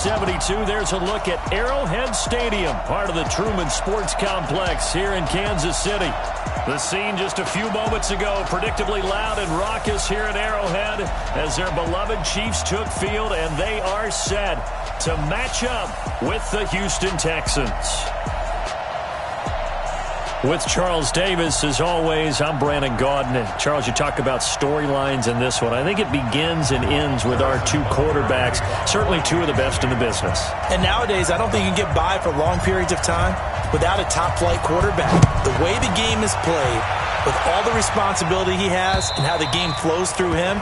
72, there's a look at Arrowhead Stadium, part of the Truman Sports Complex here in Kansas City. The scene just a few moments ago, predictably loud and raucous here at Arrowhead as their beloved Chiefs took field, and they are set to match up with the Houston Texans. With Charles Davis, as always, I'm Brandon Gaudin. And Charles, you talk about storylines in this one. I think it begins and ends with our two quarterbacks, certainly two of the best in the business. And nowadays, I don't think you can get by for long periods of time without a top-flight quarterback. The way the game is played, with all the responsibility he has and how the game flows through him,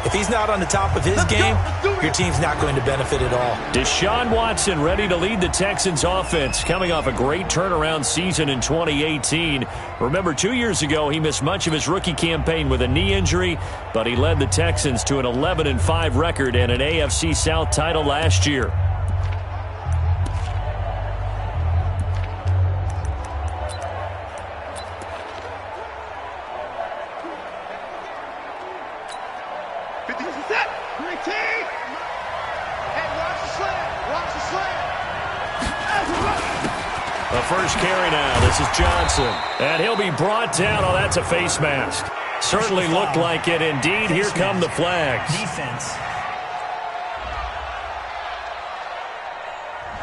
if he's not on the top of his game, your team's not going to benefit at all. Deshaun Watson ready to lead the Texans offense, coming off a great turnaround season in 2018. Remember, 2 years ago, he missed much of his rookie campaign with a knee injury, but he led the Texans to an 11-5 record and an AFC South title last year. The first carry now. This is Johnson. And he'll be brought down. Oh, that's a face mask. Certainly looked like it. Indeed, here come the flags. Defense.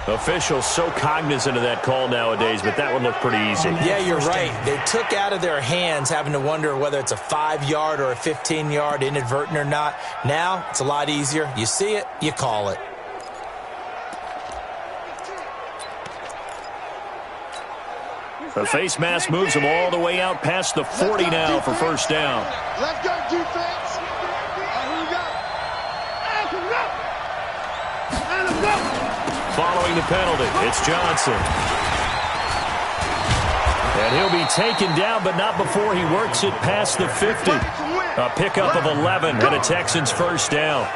Officials so cognizant of that call nowadays, but that one looked pretty easy. Yeah, you're right. They took out of their hands having to wonder whether it's a 5-yard or a 15-yard, inadvertent or not. Now, it's a lot easier. You see it, you call it. The face mask moves him all the way out past the 40 now for first down. Let's go, defense. Here we go. And go. Following the penalty, it's Johnson. And he'll be taken down, but not before he works it past the 50. A pickup of 11 and a Texans first down.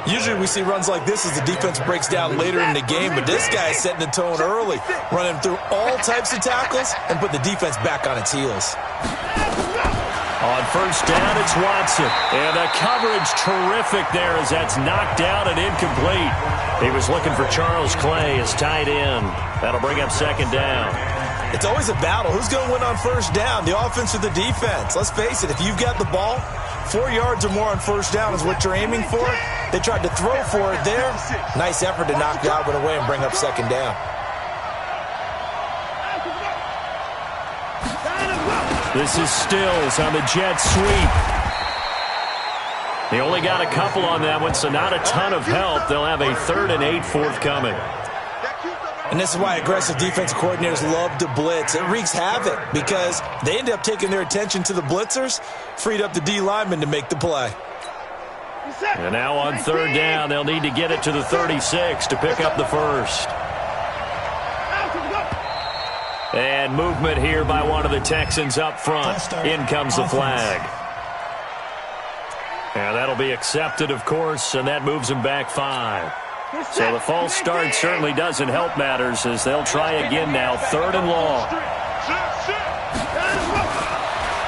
Usually we see runs like this as the defense breaks down later in the game, but this guy is setting the tone early, running through all types of tackles and put the defense back on its heels. On first down, it's Watson. And the coverage terrific there as that's knocked down and incomplete. He was looking for Charles Clay as tight end. That'll bring up second down. It's always a battle. Who's going to win on first down, the offense or the defense? Let's face it, if you've got the ball, 4 yards or more on first down is what you're aiming for. They tried to throw for it there. Nice effort to knock Godwin away and bring up second down. This is Stills on the jet sweep. They only got a couple on that one, so not a ton of help. They'll have a 3rd and 8 forthcoming. And this is why aggressive defensive coordinators love to blitz. It wreaks havoc because they end up taking their attention to the blitzers, freed up the D lineman to make the play. And now on third down, they'll need to get it to the 36 to pick up the first. And movement here by one of the Texans up front. In comes the flag. And that'll be accepted, of course, and that moves them back 5. So the false start certainly doesn't help matters as they'll try again now, 3rd and long.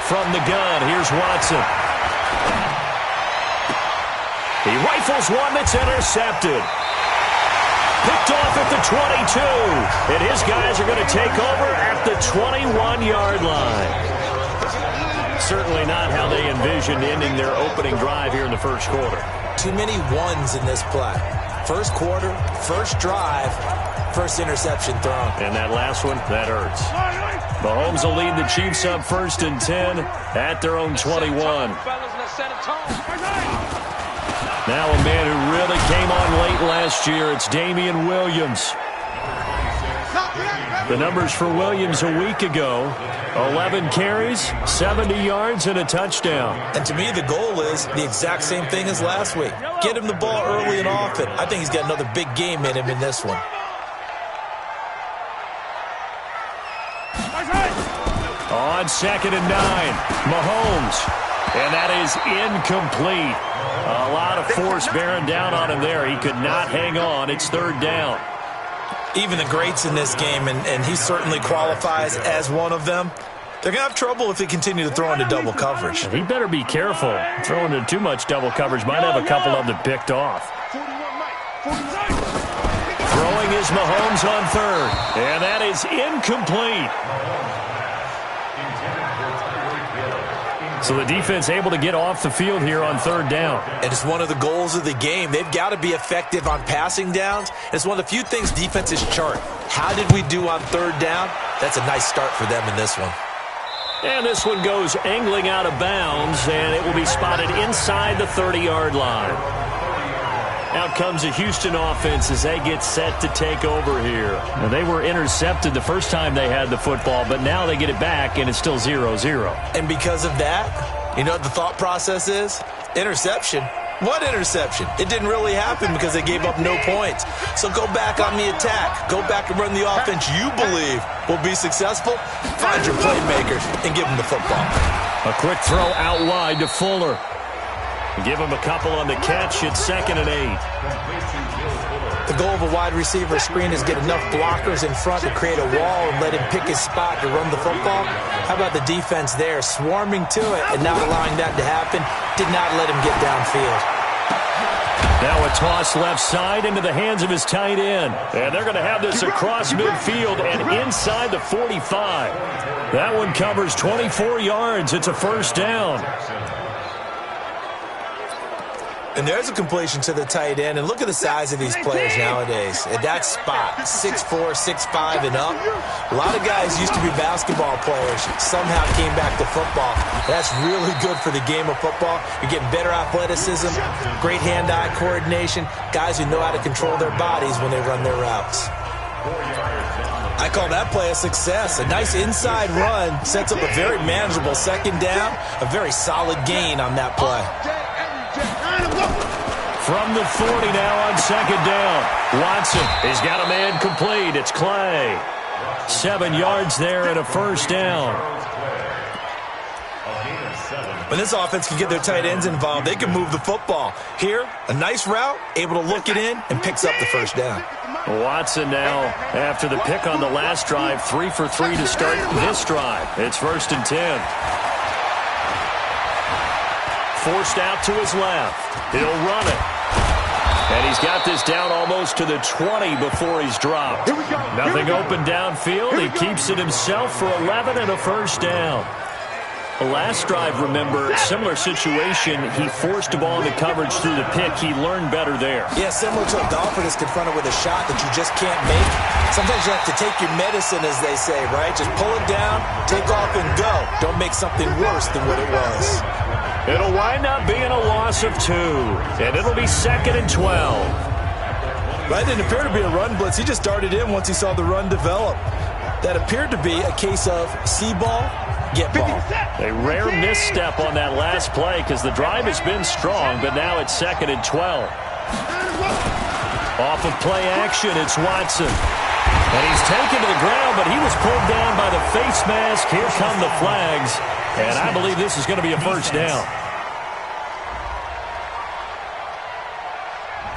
From the gun, here's Watson. He rifles one that's intercepted. Picked off at the 22. And his guys are going to take over at the 21-yard line. Certainly not how they envisioned ending their opening drive here in the first quarter. Too many ones in this play. First quarter, first drive, first interception thrown. And that last one, that hurts. Mahomes will lead the Chiefs up 1st and 10 at their own 21. Now a man who really came on late last year, it's Damian Williams. The numbers for Williams a week ago, 11 carries, 70 yards, and a touchdown. And to me, the goal is the exact same thing as last week. Get him the ball early and often. I think he's got another big game in him in this one. On 2nd and 9, Mahomes. And that is incomplete. A lot of force bearing down on him there. He could not hang on. It's 3rd down. Even the greats in this game, and he certainly qualifies as one of them, they're going to have trouble if they continue to throw into double coverage. He better be careful. Throwing into too much double coverage might have a couple of them picked off. Throwing is Mahomes on third. And that is incomplete. So the defense able to get off the field here on third down. And it's one of the goals of the game. They've got to be effective on passing downs. It's one of the few things defenses chart. How did we do on third down? That's a nice start for them in this one. And this one goes angling out of bounds, and it will be spotted inside the 30-yard line. Out comes the Houston offense as they get set to take over here. Now, they were intercepted the first time they had the football, but now they get it back, and it's still 0-0. And because of that, you know what the thought process is? Interception. What interception? It didn't really happen because they gave up no points. So go back on the attack. Go back and run the offense you believe will be successful. Find your playmakers and give them the football. A quick throw out wide to Fuller. Give him a couple on the catch. It's 2nd and 8. The goal of a wide receiver screen is get enough blockers in front to create a wall and let him pick his spot to run the football. How about the defense there, swarming to it and not allowing that to happen? Did not let him get downfield. Now a toss left side into the hands of his tight end. And they're going to have this across midfield and inside the 45. That one covers 24 yards. It's a first down. And there's a completion to the tight end. And look at the size of these players nowadays. At that spot, 6'4", 6'5", and up. A lot of guys used to be basketball players. Somehow came back to football. That's really good for the game of football. You're getting better athleticism, great hand-eye coordination, guys who know how to control their bodies when they run their routes. I call that play a success. A nice inside run sets up a very manageable second down. A very solid gain on that play. From the 40 now on second down. Watson, he's got a man complete. It's Clay. 7 yards there and a first down. When this offense can get their tight ends involved, they can move the football. Here, a nice route, able to look it in, and picks up the first down. Watson now, after the pick on the last drive, 3 for 3 to start this drive. It's 1st and 10. Forced out to his left. He'll run it. And he's got this down almost to the 20 before he's dropped. Nothing open downfield. He keeps it himself for 11 and a first down. The last drive, remember, similar situation. He forced a ball into coverage through the pick. He learned better there. Yeah, similar to a golfer that's confronted with a shot that you just can't make. Sometimes you have to take your medicine, as they say, right? Just pull it down, take off, and go. Don't make something worse than what it was. It'll wind up being a loss of 2, and it'll be 2nd and 12. That didn't appear to be a run blitz. He just darted in once he saw the run develop. That appeared to be a case of see ball, get ball. A rare misstep on that last play because the drive has been strong, but now it's 2nd and 12. Off of play action, it's Watson. And he's taken to the ground, but he was pulled down by the face mask. Here come the flags. And I believe this is going to be a first down.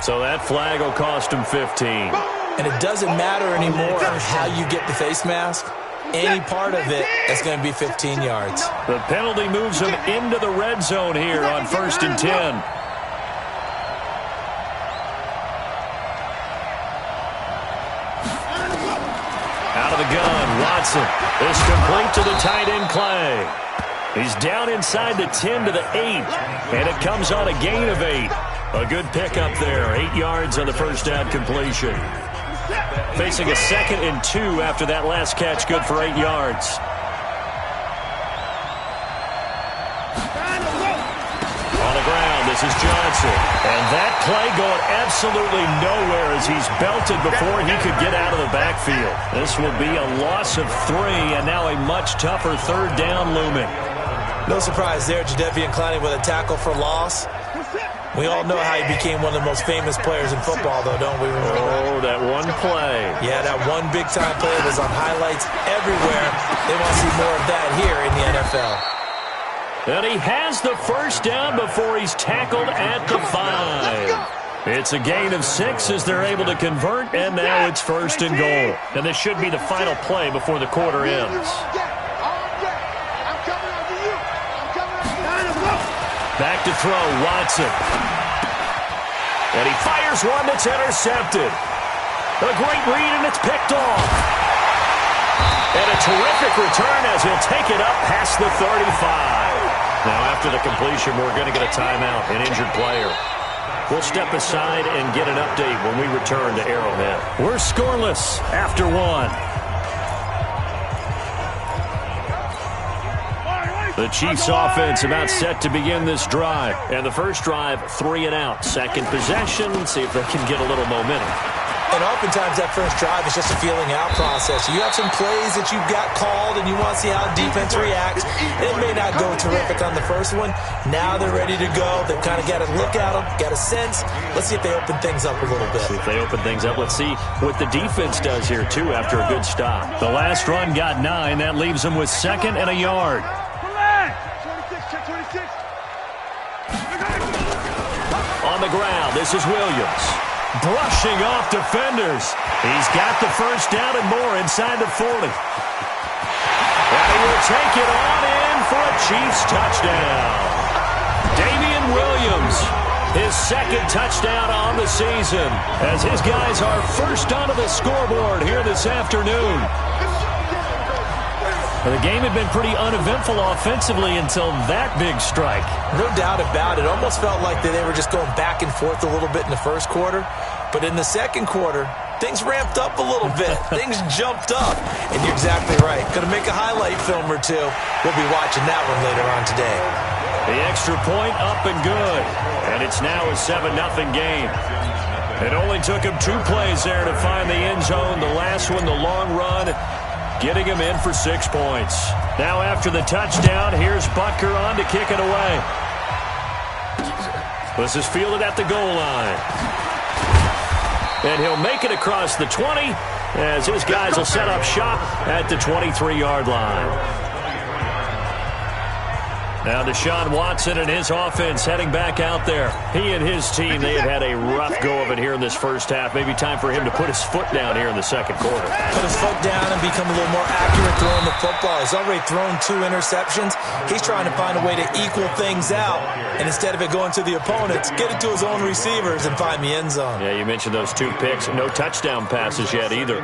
So that flag will cost him 15. And it doesn't matter anymore how you get the face mask. Any part of it is going to be 15 yards. The penalty moves him into the red zone here on 1st and 10. Out of the gun, Watson is complete to the tight end Clay. He's down inside the 10 to the 8, and it comes on a gain of 8. A good pickup there, 8 yards on the first down completion. Facing a 2nd and 2 after that last catch, good for 8 yards. On the ground, this is Johnson. And that play going absolutely nowhere as he's belted before he could get out of the backfield. This will be a loss of 3, and now a much tougher third down looming. No surprise there, Jadeveon Clowney with a tackle for loss. We all know how he became one of the most famous players in football, though, don't we? Oh, that one play. Yeah, that one big-time play was on highlights everywhere. They want to see more of that here in the NFL. And he has the first down before he's tackled at the 5. It's a gain of 6 as they're able to convert, and now it's 1st and goal. And this should be the final play before the quarter ends. Back to throw, Watson. And he fires one that's intercepted. A great read, and it's picked off. And a terrific return as he'll take it up past the 35. Now, after the completion, we're going to get a timeout, an injured player. We'll step aside and get an update when we return to Arrowhead. We're scoreless after one. The Chiefs offense about set to begin this drive. And the first drive, 3 and out. Second possession, see if they can get a little momentum. And oftentimes that first drive is just a feeling out process. You have some plays that you've got called and you want to see how defense reacts. It may not go terrific on the first one. Now they're ready to go. They've kind of got a look at them, got a sense. Let's see if they open things up a little bit. See if they open things up. Let's see what the defense does here, too, after a good stop. The last run got 9. That leaves them with 2nd and a yard. On the ground, this is Williams. Brushing off defenders. He's got the first down and more inside the 40. And he will take it on in for a Chiefs touchdown. Damian Williams, his 2nd touchdown on the season, as his guys are first onto the scoreboard here this afternoon. Well, the game had been pretty uneventful offensively until that big strike. No doubt about it. Almost felt like they were just going back and forth a little bit in the first quarter. But in the second quarter, things ramped up a little bit. Things jumped up. And you're exactly right. Going to make a highlight film or two. We'll be watching that one later on today. The extra point up and good. And it's now a 7-0 game. It only took him 2 plays there to find the end zone. The last one, the long run, getting him in for 6 points. Now after the touchdown, here's Butker on to kick it away. This is fielded at the goal line. And he'll make it across the 20 as his guys will set up shop at the 23-yard line. Now Deshaun Watson and his offense heading back out there. He and his team, they have had a rough go of it here in this first half. Maybe time for him to put his foot down here in the second quarter. Put his foot down and become a little more accurate throwing the football. He's already thrown 2 interceptions. He's trying to find a way to equal things out. And instead of it going to the opponents, get it to his own receivers and find the end zone. Yeah, you mentioned those 2 picks. No touchdown passes yet either.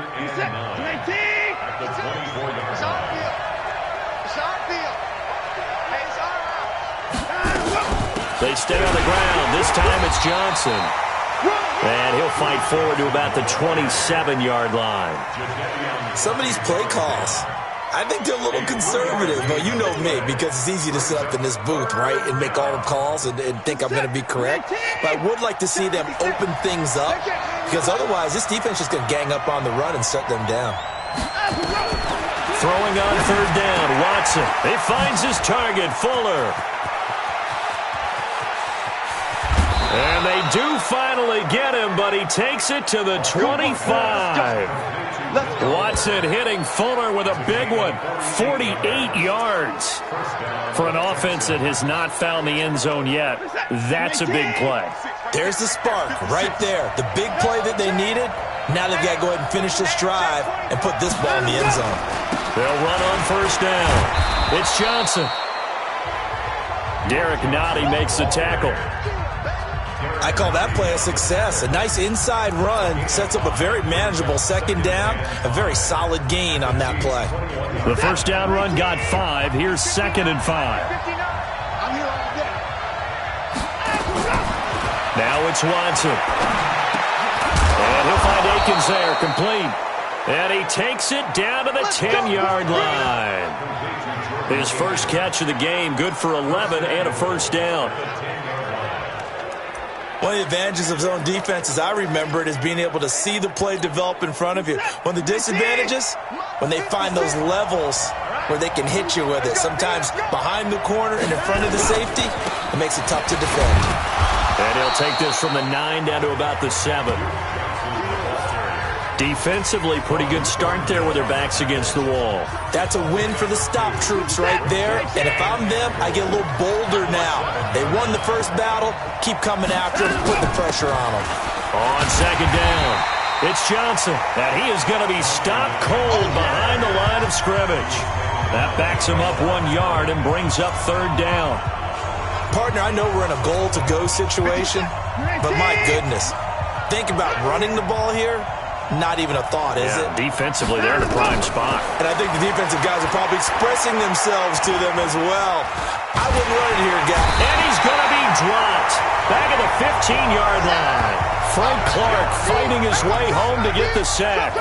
They stay on the ground. This time it's Johnson. And he'll fight forward to about the 27-yard line. Some of these play calls, I think they're a little conservative. But you know me, because it's easy to sit up in this booth, right, and make all the calls and think I'm going to be correct. But I would like to see them open things up, because otherwise this defense is going to gang up on the run and shut them down. Throwing on 3rd down, Watson. He finds his target, Fuller. And they do finally get him, but he takes it to the 25. Watson hitting Fuller with a big one, 48 yards. For an offense that has not found the end zone yet, that's a big play. There's the spark right there. The big play that they needed. Now they've got to go ahead and finish this drive and put this ball in the end zone. They'll run on 1st down. It's Johnson. Derek Nottie makes the tackle. I call that play a success. A nice inside run sets up a very manageable 2nd down. A very solid gain on that play. The 1st down run got 5. Here's 2nd and 5. Now it's Watson. And he'll find Akins there, complete. And he takes it down to the 10-yard line. His first catch of the game, good for 11 and a 1st down. One of the advantages of zone defense, as I remember it, is being able to see the play develop in front of you. One of the disadvantages, when they find those levels where they can hit you with it, sometimes behind the corner and in front of the safety, it makes it tough to defend. And he'll take this from the 9 down to about the 7. Defensively, pretty good start there with their backs against the wall. That's a win for the stop troops right there. And if I'm them, I get a little bolder now. They won the first battle. Keep coming after them, put the pressure on them. On 2nd down, it's Johnson. And he is going to be stopped cold behind the line of scrimmage. That backs him up 1 yard and brings up 3rd down. Partner, I know we're in a goal-to-go situation, but my goodness, think about running the ball here. Not even a thought, is it? Defensively, they're in a prime spot. And I think the defensive guys are probably expressing themselves to them as well. I wouldn't run it here, guys. And he's going to be dropped. Back at the 15-yard line. Frank Clark fighting his way home to get the sack.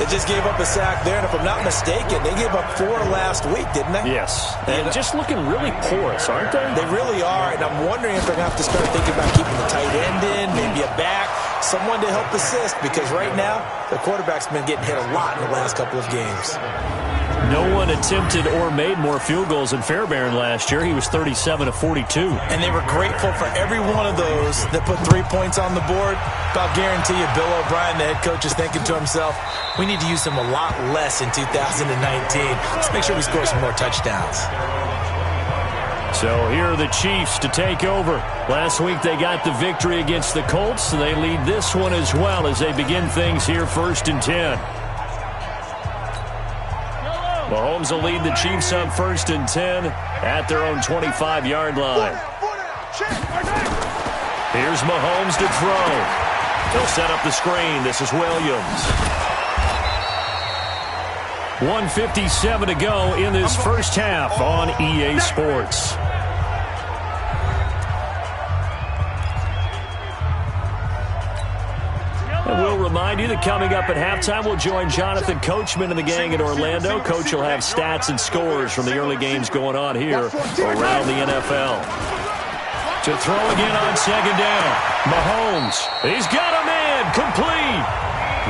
They just gave up a sack there, and if I'm not mistaken, they gave up 4 last week, didn't they? Yes. And just looking really porous, aren't they? They really are, and I'm wondering if they're going to have to start thinking about keeping the tight end in, maybe a back, someone to help assist, because right now, the quarterback's been getting hit a lot in the last couple of games. No one attempted or made more field goals than Fairbairn last year. He was 37 of 42. And they were grateful for every one of those that put 3 points on the board. But I'll guarantee you, Bill O'Brien, the head coach, is thinking to himself, we need to use him a lot less in 2019. Let's make sure we score some more touchdowns. So here are the Chiefs to take over. Last week they got the victory against the Colts, so they lead this one as well as they begin things here 1st and 10. Mahomes will lead the Chiefs up 1st and 10 at their own 25-yard line. Here's Mahomes to throw. He'll set up the screen. This is Williams. 1:57 to go in this first half on EA Sports. And we'll remind you that coming up at halftime, we'll join Jonathan Coachman and the gang in Orlando. Coach will have stats and scores from the early games going on here around the NFL. To throw again on 2nd down. Mahomes, he's got him in, complete.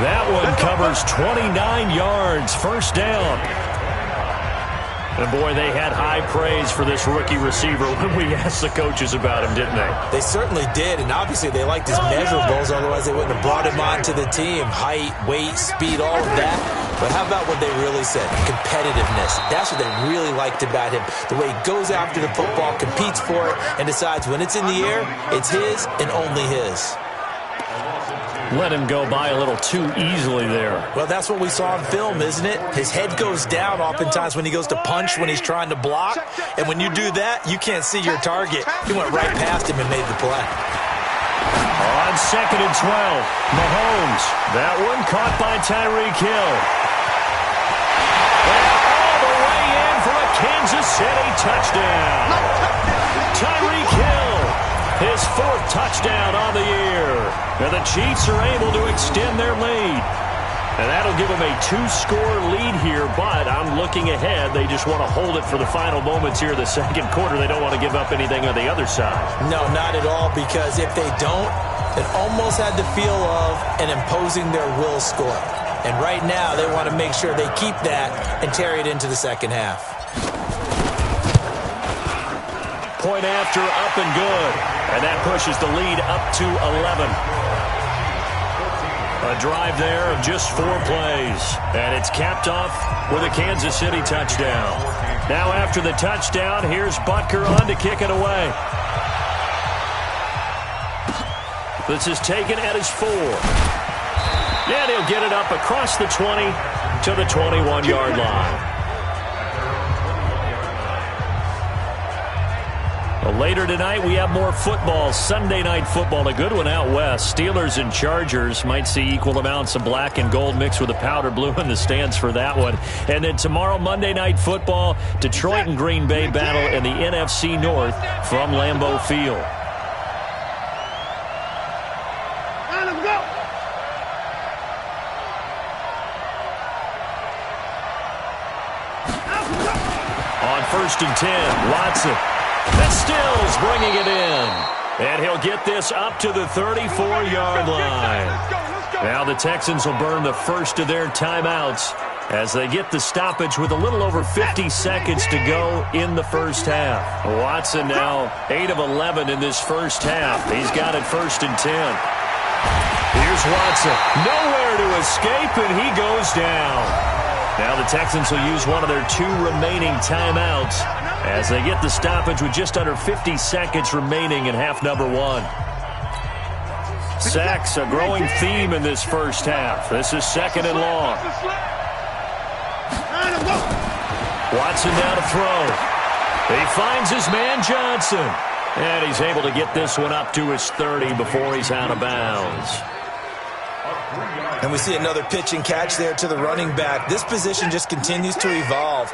That one covers 29 yards, 1st down. And, boy, they had high praise for this rookie receiver when we asked the coaches about him, didn't they? They certainly did, and obviously they liked his measurables, otherwise they wouldn't have brought him onto the team. Height, weight, speed, all of that. But how about what they really said? Competitiveness. That's what they really liked about him. The way he goes after the football, competes for it, and decides when it's in the air, it's his and only his. Let him go by a little too easily there. Well, that's what we saw on film, isn't it? His head goes down oftentimes when he goes to punch, when he's trying to block. And when you do that, you can't see your target. He went right past him and made the play. On 2nd and 12, Mahomes. That one caught by Tyreek Hill. And all the way in for a Kansas City touchdown. Tyreek Hill, his 4th touchdown on the year. And the Chiefs are able to extend their lead. And that'll give them a 2-score lead here, but I'm looking ahead. They just want to hold it for the final moments here in the 2nd quarter. They don't want to give up anything on the other side. No, not at all, because if they don't, it almost had the feel of an imposing their will score. And right now, they want to make sure they keep that and carry it into the 2nd half. Point after, up and good. And that pushes the lead up to 11. A drive there of just 4 plays. And it's capped off with a Kansas City touchdown. Now after the touchdown, here's Butker on to kick it away. This is taken at his 4. And he'll get it up across the 20 to the 21-yard line. Well, later tonight, we have more football, Sunday night football, a good one out west. Steelers and Chargers might see equal amounts of black and gold mixed with a powder blue in the stands for that one. And then tomorrow, Monday night football, Detroit and Green Bay battle in the NFC North from Lambeau Field. Let him go. On 1st and 10, Watson. And Stills bringing it in. And he'll get this up to the 34-yard line. Now the Texans will burn the first of their timeouts as they get the stoppage with a little over 50 seconds to go in the first half. Watson now 8 of 11 in this first half. He's got it 1st and 10. Here's Watson. Nowhere to escape, and he goes down. Now the Texans will use one of their 2 remaining timeouts as they get the stoppage with just under 50 seconds remaining in half number 1. Sacks, a growing theme in this first half. This is 2nd and long. Watson now to throw. He finds his man Johnson. And he's able to get this one up to his 30 before he's out of bounds. And we see another pitch and catch there to the running back. This position just continues to evolve.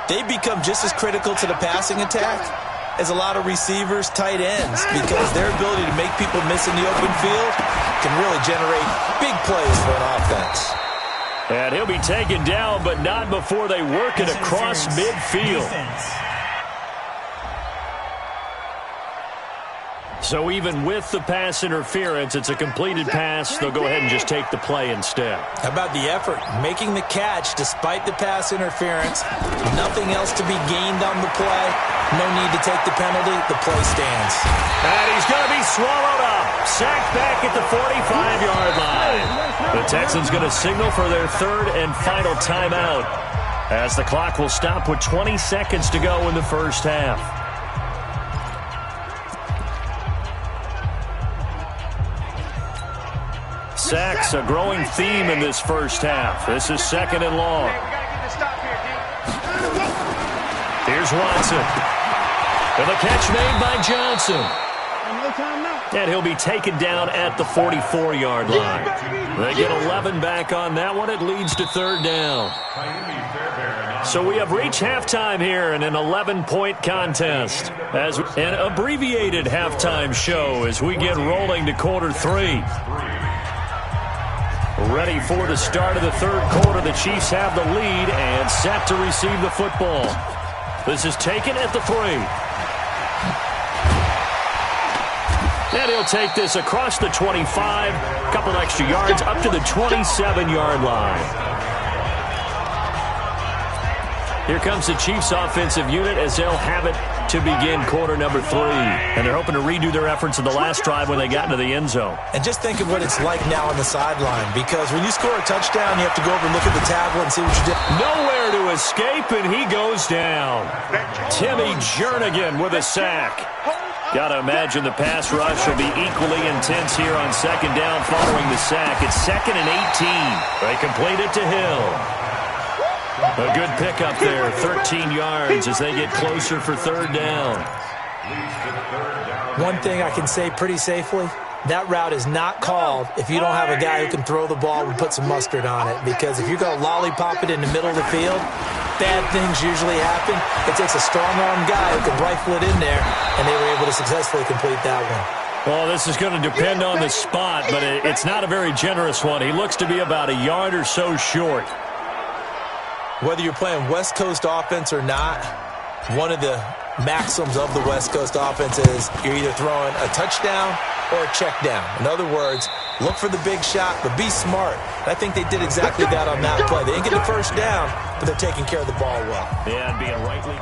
They become just as critical to the passing attack as a lot of receivers, tight ends, because their ability to make people miss in the open field can really generate big plays for an offense. And he'll be taken down, but not before they work it across midfield. So even with the pass interference, it's a completed pass. They'll go ahead and just take the play instead. How about the effort? Making the catch despite the pass interference. Nothing else to be gained on the play. No need to take the penalty. The play stands. And he's going to be swallowed up. Sacked back at the 45-yard line. The Texans going to signal for their third and final timeout, as the clock will stop with 20 seconds to go in the first half. Sacks, a growing theme in this first half. This is second and long. Here's Watson. And the catch made by Johnson. And he'll be taken down at the 44-yard line. They get 11 back on that one. It leads to third down. So we have reached halftime here in an 11-point contest. As an abbreviated halftime show as we get rolling to quarter three. Ready for the start of the third quarter. The Chiefs have the lead and set to receive the football. This is taken at the 3. And he'll take this across the 25. A couple extra yards up to the 27-yard line. Here comes the Chiefs offensive unit as they'll have it to begin quarter number 3. And they're hoping to redo their efforts in the last drive when they got into the end zone. And just think of what it's like now on the sideline, because when you score a touchdown, you have to go over and look at the tablet and see what you did. Nowhere to escape, and he goes down. Timmy Jernigan with a sack. Got to imagine the pass rush will be equally intense here on second down following the sack. It's second and 18. They complete it to Hill. A good pickup there, 13 yards as they get closer for third down. One thing I can say pretty safely, that route is not called if you don't have a guy who can throw the ball and put some mustard on it. Because if you're going to lollipop it in the middle of the field, bad things usually happen. It takes a strong-arm guy who can rifle it in there, and they were able to successfully complete that one. Well, this is going to depend on the spot, but it's not a very generous one. He looks to be about a yard or so short. Whether you're playing West Coast offense or not, one of the maxims of the West Coast offense is you're either throwing a touchdown or a check down. In other words, look for the big shot, but be smart. And I think they did exactly that on that play. They didn't get the first down, but they're taking care of the ball well. Yeah, and being rightly...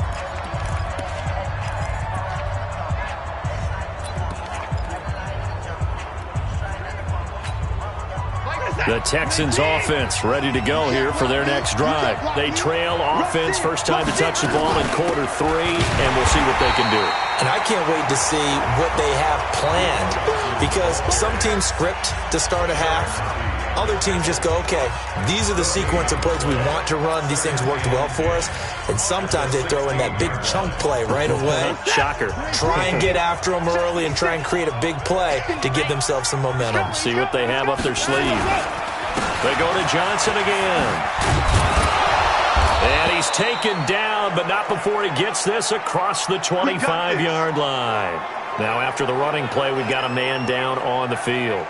The Texans offense ready to go here for their next drive. They trail offense, first time to touch the ball in quarter 3, and we'll see what they can do. And I can't wait to see what they have planned, because some teams script to start a half. Other teams just go, okay, these are the sequence of plays we want to run. These things worked well for us. And sometimes they throw in that big chunk play right away. Shocker. Try and get after them early and try and create a big play to give themselves some momentum. See what they have up their sleeve. They go to Johnson again. And he's taken down, but not before he gets this across the 25-yard line. Now after the running play, we've got a man down on the field.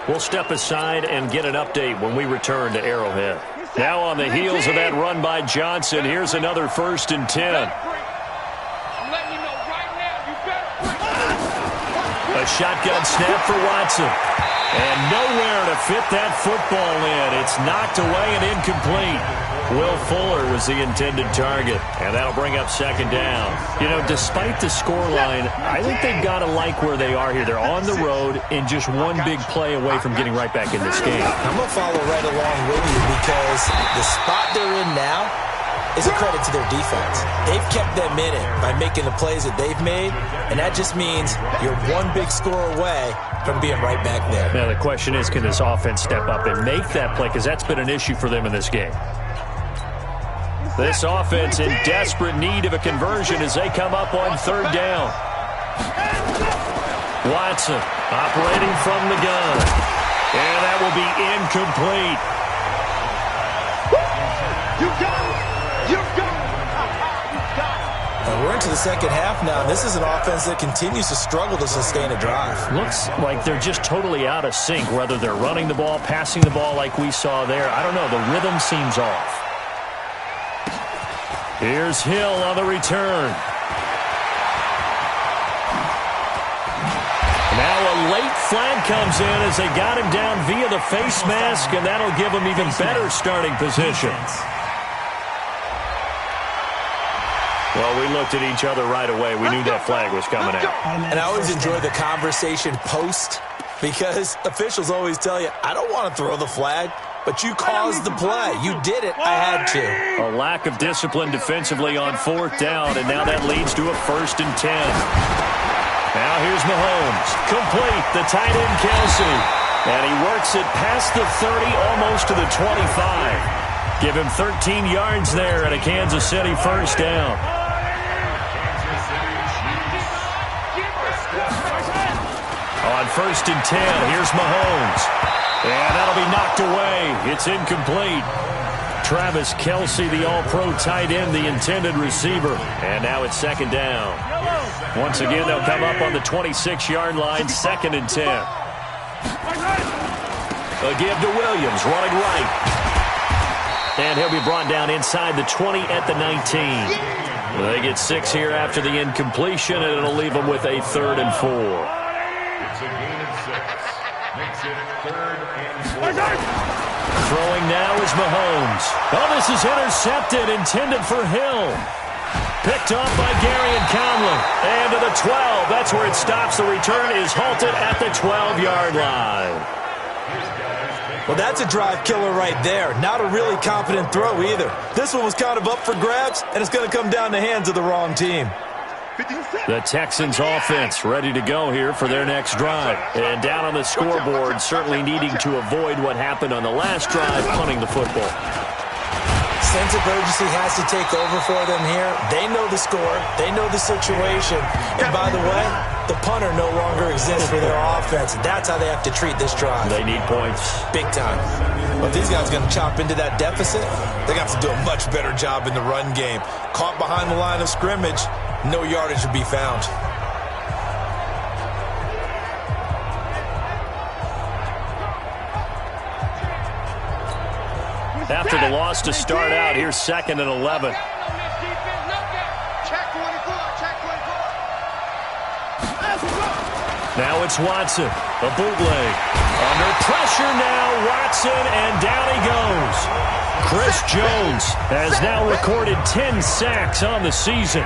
We'll step aside and get an update when we return to Arrowhead. Now on the heels of that run by Johnson, here's another 1st and 10. A shotgun snap for Watson. And nowhere to fit that football in. It's knocked away and incomplete. Will Fuller was the intended target, and that'll bring up second down. You know, despite the scoreline, I think they've got to like where they are here. They're on the road and just one big play away from getting right back in this game. I'm going to follow right along with you, because the spot they're in now is a credit to their defense. They've kept them in it by making the plays that they've made, and that just means you're one big score away from being right back there. Now the question is, can this offense step up and make that play? Because that's been an issue for them in this game. This offense in desperate need of a conversion as they come up on third down. Watson operating from the gun. And that will be incomplete. You got it! You got it! And we're into the second half now. This is an offense that continues to struggle to sustain a drive. Looks like they're just totally out of sync, whether they're running the ball, passing the ball like we saw there. I don't know. The rhythm seems off. Here's Hill on the return. Now a late flag comes in as they got him down via the face mask, and that'll give him even better starting position. Well, we looked at each other right away. We knew that flag was coming out. And I always enjoy the conversation post because officials always tell you, I don't want to throw the flag, but you caused the play. You did it. I had to. A lack of discipline defensively on fourth down, and now that leads to a 1st and 10. Now here's Mahomes. Complete. The tight end, Kelsey. And he works it past the 30, almost to the 25. Give him 13 yards there and a Kansas City 1st down. On 1st and 10, here's Mahomes. And that'll be knocked away. It's incomplete. Travis Kelce, the all-pro tight end, the intended receiver. And now it's 2nd down. Once again, they'll come up on the 26-yard line, 2nd and 10. A give to Williams, running right. And he'll be brought down inside the 20 at the 19. They get 6 here after the incompletion, and it'll leave them with a 3rd and 4. It's a gain of 6. Makes it 3rd and 4. Throwing now is Mahomes. Oh, this is intercepted, intended for Hill. Picked off by Gary and Conley. And to the 12. That's where it stops. The return is halted at the 12-yard line. Well, that's a drive killer right there. Not a really confident throw either. This one was kind of up for grabs, and it's going to come down the hands of the wrong team. The Texans offense ready to go here for their next drive. And down on the scoreboard, certainly needing to avoid what happened on the last drive, punting the football. Sense of urgency has to take over for them here. They know the score. They know the situation. And by the way, the punter no longer exists for their offense. That's how they have to treat this drive. They need points. Big time. But if these guys are going to chop into that deficit, they're going to have to do a much better job in the run game. Caught behind the line of scrimmage, no yardage would be found. After the loss to start out, here's 2nd and 11. Now it's Watson, a bootleg. Under pressure now, Watson, and down he goes. Chris Jones has now recorded 10 sacks on the season.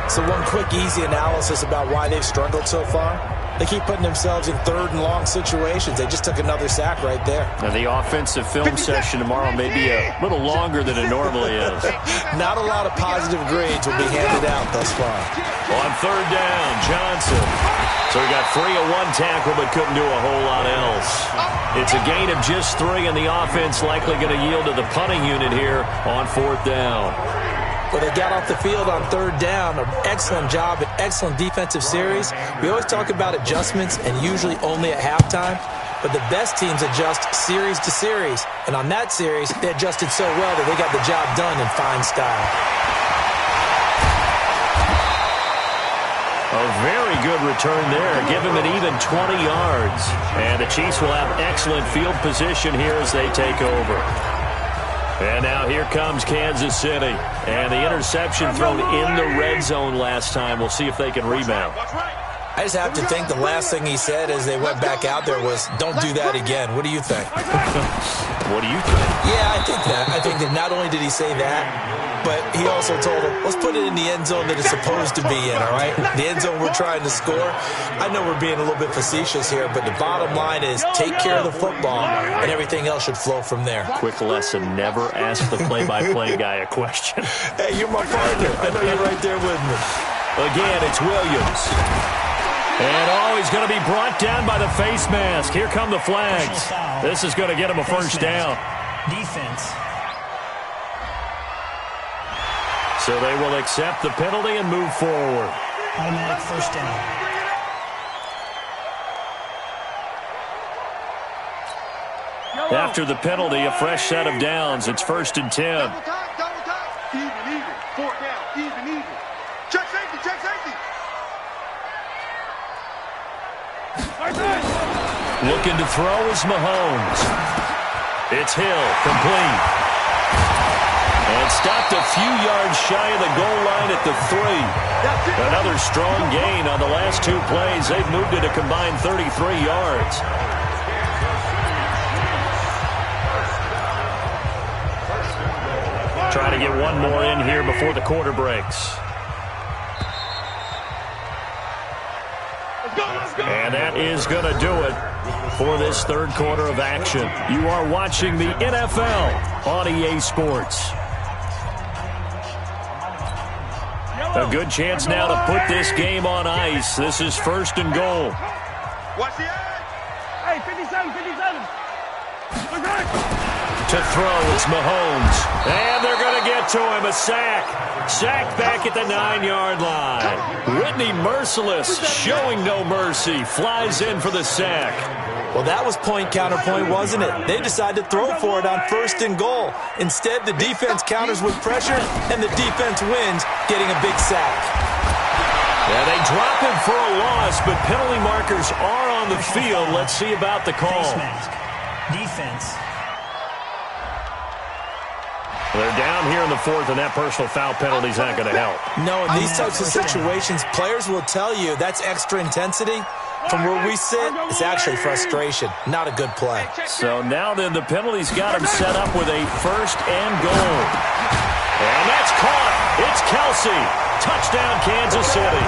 So one quick, easy analysis about why they've struggled so far. They keep putting themselves in 3rd and long situations. They just took another sack right there. Now the offensive film session tomorrow may be a little longer than it normally is. Not a lot of positive grades will be handed out thus far. On 3rd down, Johnson. So he got free of one tackle but couldn't do a whole lot else. It's a gain of just 3, and the offense likely going to yield to the punting unit here on 4th down. Well, they got off the field on 3rd down. An excellent job, an excellent defensive series. We always talk about adjustments and usually only at halftime. But the best teams adjust series to series. And on that series, they adjusted so well that they got the job done in fine style. A very good return there. Give him an even 20 yards. And the Chiefs will have excellent field position here as they take over. And now here comes Kansas City. And the interception thrown in the red zone last time. We'll see if they can rebound. I just have to think the last thing he said as they went back out there was, don't do that again. What do you think? What do you think? Yeah, I think that. I think that not only did he say that, but he also told him, let's put it in the end zone that it's supposed to be in, all right? The end zone we're trying to score. I know we're being a little bit facetious here, but the bottom line is take care of the football, and everything else should flow from there. Quick lesson, never ask the play-by-play guy a question. Hey, you're my partner. I know you're right there with me. Again, it's Williams. And, he's going to be brought down by the face mask. Here come the flags. This is going to get him a 1st down. Defense. So they will accept the penalty and move forward. Automatic 1st down. After the penalty, a fresh set of downs. It's 1st and 10. Double time. Even. 4th down. Even. Check safety. Looking to throw is Mahomes. It's Hill, complete. And stopped a few yards shy of the goal line at the 3. Another strong gain on the last 2 plays. They've moved it a combined 33 yards. Trying to get one more in here before the quarter breaks. And that is going to do it for this 3rd quarter of action. You are watching the NFL on EA Sports. A good chance now to put this game on ice. This is 1st and goal. Watch the edge. Hey, 57. To throw, it's Mahomes. And they're going to get to him. A sack. Sacked back at the 9-yard line. Whitney Merciless, showing no mercy, flies in for the sack. Well, that was point counterpoint, wasn't it? They decided to throw for it on 1st and goal. Instead, the defense counters with pressure, and the defense wins, getting a big sack. Yeah, they drop him for a loss, but penalty markers are on the field. Let's see about the call. Face mask. Defense. They're down here in the 4th, and that personal foul penalty is not going to help. No, in these types of situations, players will tell you that's extra intensity. From where we sit, it's actually frustration. Not a good play. So now then, the penalty's got him set up with a 1st and goal. And that's caught. It's Kelsey. Touchdown, Kansas City.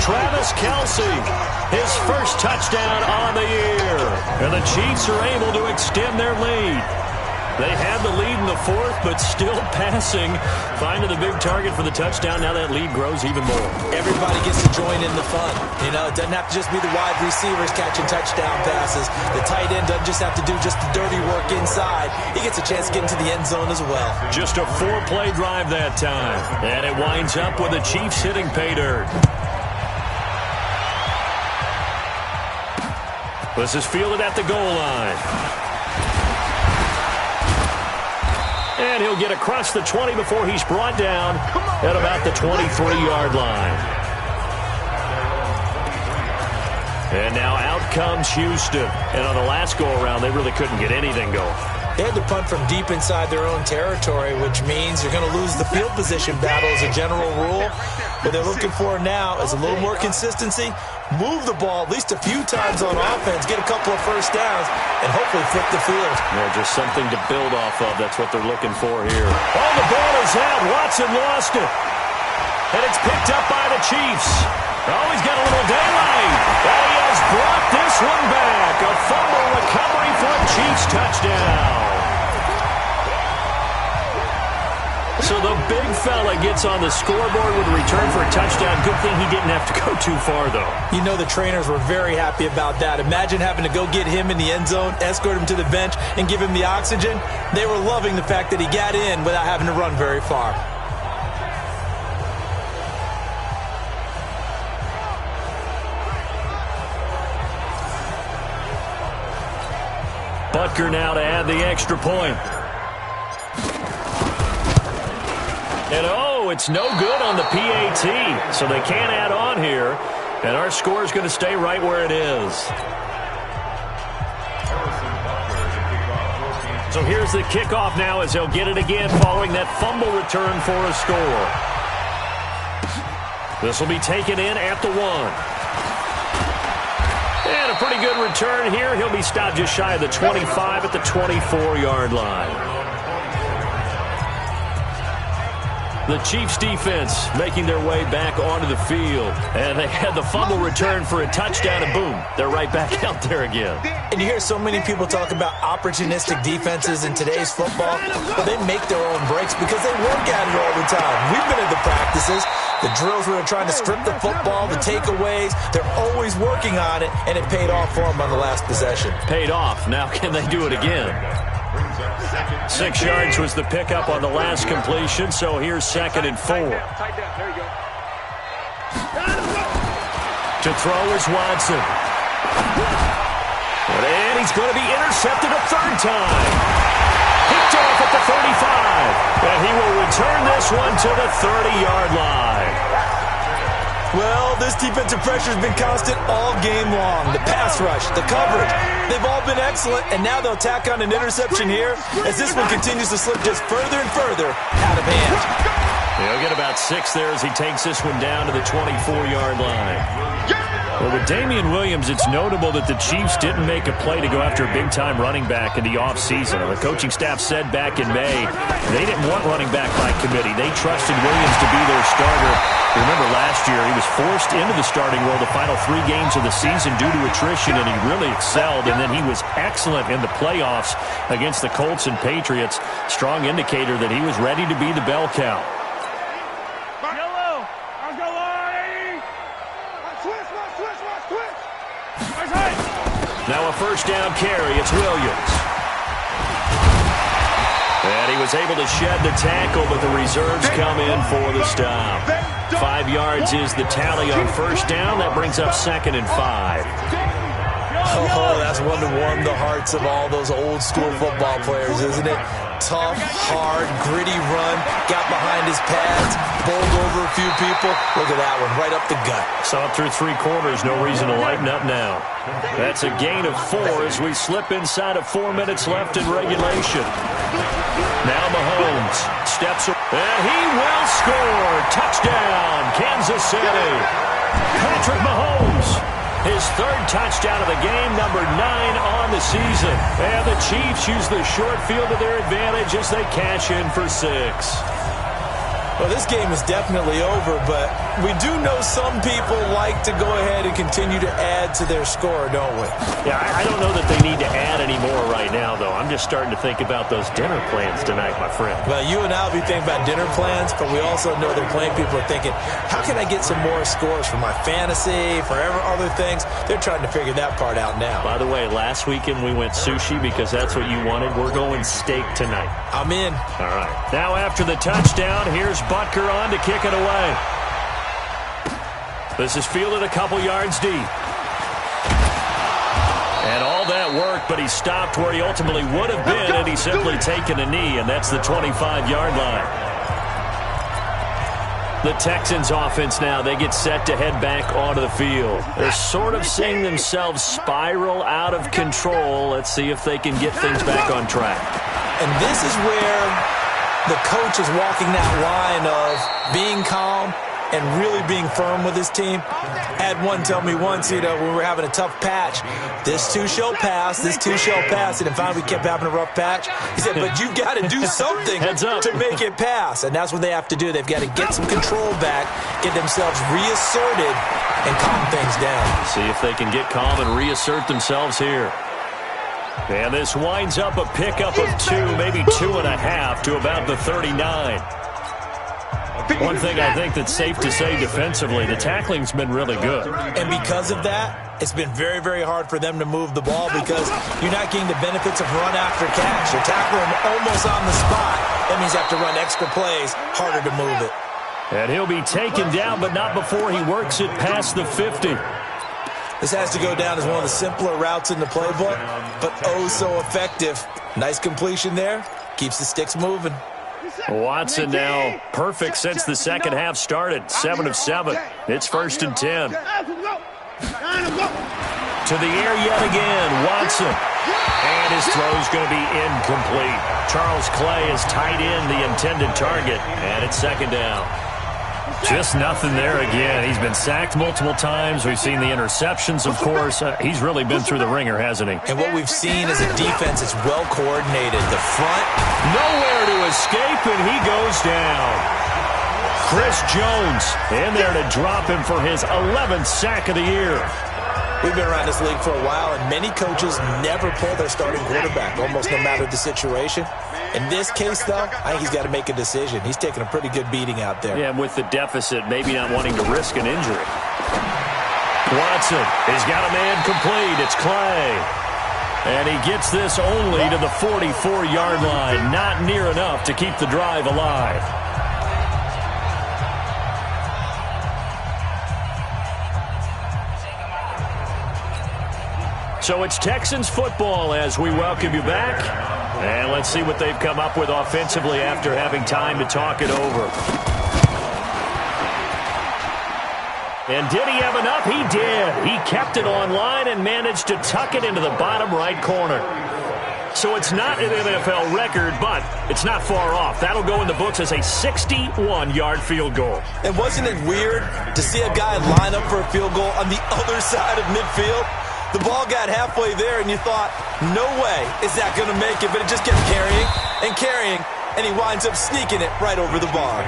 Travis Kelsey, his 1st touchdown on the year. And the Chiefs are able to extend their lead. They had the lead in the 4th, but still passing. Finding the big target for the touchdown. Now that lead grows even more. Everybody gets to join in the fun. You know, it doesn't have to just be the wide receivers catching touchdown passes. The tight end doesn't just have to do just the dirty work inside. He gets a chance to get into the end zone as well. Just a 4-play drive that time. And it winds up with the Chiefs hitting pay dirt. This is fielded at the goal line. And he'll get across the 20 before he's brought down at about the 23-yard line. And now out comes Houston. And on the last go-around, they really couldn't get anything going. They had to punt from deep inside their own territory, which means you're going to lose the field position battle as a general rule. What they're looking for now is a little more consistency, move the ball at least a few times on offense, get a couple of 1st downs, and hopefully flip the field. Yeah, just something to build off of. That's what they're looking for here. Oh, the ball is out. Watson lost it. And it's picked up by the Chiefs. Oh, he's got a little daylight. And he has brought this one back. A fumble recovery for a Chiefs touchdown. So the big fella gets on the scoreboard with a return for a touchdown. Good thing he didn't have to go too far, though. You know the trainers were very happy about that. Imagine having to go get him in the end zone, escort him to the bench, and give him the oxygen. They were loving the fact that he got in without having to run very far. Butker now to add the extra point. And oh, it's no good on the PAT. So they can't add on here. And our score is going to stay right where it is. So here's the kickoff now as they'll get it again following that fumble return for a score. This will be taken in at the 1. And a pretty good return here. He'll be stopped just shy of the 25 at the 24-yard line. The Chiefs defense making their way back onto the field. And they had the fumble return for a touchdown, and boom, they're right back out there again. And you hear so many people talk about opportunistic defenses in today's football. Well, they make their own breaks because they work at it all the time. We've been at the practices, the drills where they're trying to strip the football, the takeaways. They're always working on it, and it paid off for them on the last possession. Paid off. Now can they do it again? 6 yards was the pickup on the last completion, so here's 2nd and 4. To throw is Watson. And he's going to be intercepted a third time. Picked off at the 35. And he will return this one to the 30-yard line. Well, this defensive pressure has been constant all game long. The pass rush, the coverage, they've all been excellent, and now they'll tack on an interception here as this one continues to slip just further and further out of hand. He'll get about 6 there as he takes this one down to the 24-yard line. Well, with Damian Williams, it's notable that the Chiefs didn't make a play to go after a big-time running back in the offseason. The coaching staff said back in May they didn't want running back by committee. They trusted Williams to be their starter. Remember last year, he was forced into the starting role the final 3 games of the season due to attrition, and he really excelled. And then he was excellent in the playoffs against the Colts and Patriots. Strong indicator that he was ready to be the bell cow. Now a first down carry. It's Williams. And he was able to shed the tackle, but the reserves come in for the stop. 5 yards is the tally on first down. That brings up 2nd and 5. Oh, that's one to warm the hearts of all those old-school football players, isn't it? Tough, hard, gritty run, got behind his pads, bowled over a few people. Look at that one, right up the gut. Saw it through 3 quarters, no reason to lighten up now. That's a gain of 4 as we slip inside of 4 minutes left in regulation. Now Mahomes steps up, and he will score. Touchdown, Kansas City. Patrick Mahomes. His 3rd touchdown of the game, number 9 on the season. And the Chiefs use the short field to their advantage as they cash in for 6. Well, this game is definitely over, but we do know some people like to go ahead and continue to add to their score, don't we? Yeah, I don't know that they need to add any more right now, though. I'm just starting to think about those dinner plans tonight, my friend. Well, you and I will be thinking about dinner plans, but we also know they're playing people are thinking, how can I get some more scores for my fantasy, for other things? They're trying to figure that part out now. By the way, last weekend we went sushi because that's what you wanted. We're going steak tonight. I'm in. All right. Now after the touchdown, here's Butker on to kick it away. This is fielded a couple yards deep. And all that work, but he stopped where he ultimately would have been had he simply taken a knee, and that's the 25-yard line. The Texans offense now, they get set to head back onto the field. They're sort of seeing themselves spiral out of control. Let's see if they can get things back on track. And this is where the coach is walking that line of being calm and really being firm with his team. I had one tell me once, when we were having a tough patch, this too shall pass, this too shall pass. And finally we kept having a rough patch. He said, but you've got to do something to make it pass. And that's what they have to do. They've got to get some control back, get themselves reasserted, and calm things down. See if they can get calm and reassert themselves here. And this winds up a pickup of 2, maybe 2.5 to about the 39. One thing I think that's safe to say defensively, the tackling's been really good. And because of that, it's been very, very hard for them to move the ball because you're not getting the benefits of run after catch. You're tackling almost on the spot. That means you have to run extra plays, harder to move it. And he'll be taken down, but not before he works it past the 50. This has to go down as one of the simpler routes in the playbook, but oh so effective. Nice completion there. Keeps the sticks moving. Watson now perfect since the second half started. 7 of 7. It's 1st and 10. To the air yet again, Watson. And his throw's going to be incomplete. Charles Clay has tied in the intended target, and it's 2nd down. Just nothing there again. He's been sacked multiple times. We've seen the interceptions, of course. He's really been through the ringer, hasn't he? And what we've seen is a defense that's well coordinated. The front, nowhere to escape, and he goes down. Chris Jones in there to drop him for his 11th sack of the year. We've been around this league for a while, and many coaches never pull their starting quarterback, almost no matter the situation. In this case, though, I think he's got to make a decision. He's taking a pretty good beating out there. Yeah, with the deficit, maybe not wanting to risk an injury. Watson has got a man complete. It's Clay. And he gets this only to the 44-yard line. Not near enough to keep the drive alive. So it's Texans football as we welcome you back. And let's see what they've come up with offensively after having time to talk it over. And did he have enough? He did. He kept it online and managed to tuck it into the bottom right corner. So it's not an NFL record, but it's not far off. That'll go in the books as a 61-yard field goal. And wasn't it weird to see a guy line up for a field goal on the other side of midfield? The ball got halfway there, and you thought, no way is that going to make it, but it just kept carrying and carrying, and he winds up sneaking it right over the bar.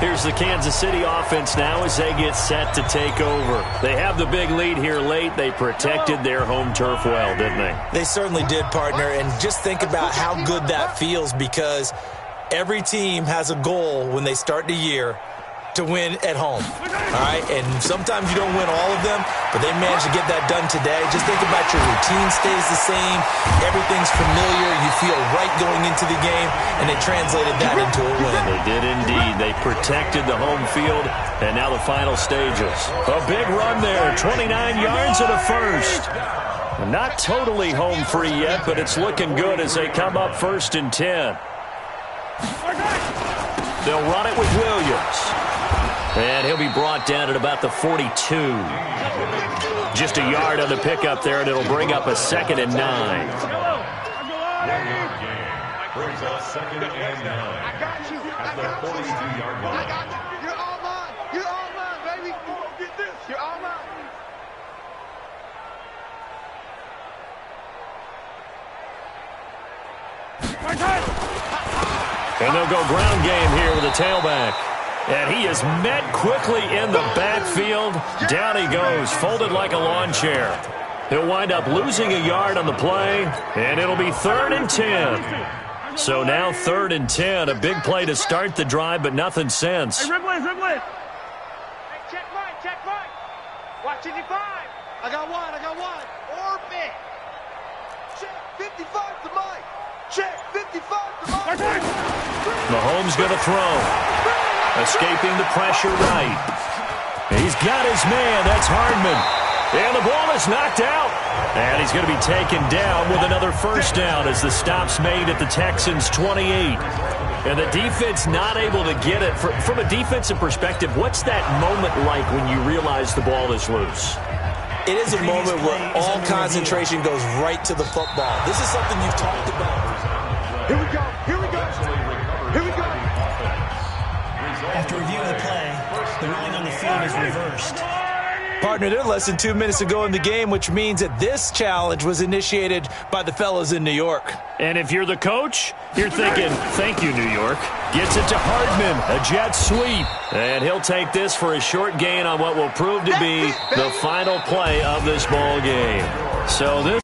Here's the Kansas City offense now as they get set to take over. They have the big lead here late. They protected their home turf well, didn't they? They certainly did, partner, and just think about how good that feels because every team has a goal when they start the year to win at home, all right? And sometimes you don't win all of them, but they managed to get that done today. Just think about your routine stays the same. Everything's familiar. You feel right going into the game, and they translated that into a win. They did indeed. They protected the home field, and now the final stages. A big run there, 29 yards and a first. Not totally home free yet, but it's looking good as they come up 1st and 10. They'll run it with Williams. And he'll be brought down at about the 42. Just a yard on the pickup there, and it'll bring up a 2nd and 9. Brings up 2nd and 9. At the 42-yard line. I got you. You're all mine. You're all mine, baby. Get this. You're all mine. And they'll go ground game here with a tailback. And he is met quickly in the backfield. Down he goes, folded like a lawn chair. He'll wind up losing a yard on the play, and it'll be 3rd and 10. So now 3rd and 10, a big play to start the drive, but nothing since. Hey, Ripley. Hey, check right. Watch it, 5. I got one. Orbit. Check 55 to Mike. Check 55 to Mike. Mahomes going to throw. Escaping the pressure right. He's got his man. That's Hardman. And the ball is knocked out. And he's going to be taken down with another first down as the stop's made at the Texans' 28. And the defense not able to get it. From a defensive perspective, what's that moment like when you realize the ball is loose? It is a moment where all concentration goes right to the football. This is something you've talked about. Here we go. After reviewing the play, the ruling on the field is reversed. Partner, they're less than 2 minutes to go in the game, which means that this challenge was initiated by the fellas in New York. And if you're the coach, you're thinking, thank you, New York. Gets it to Hardman, a jet sweep. And he'll take this for a short gain on what will prove to be the final play of this ball game. So this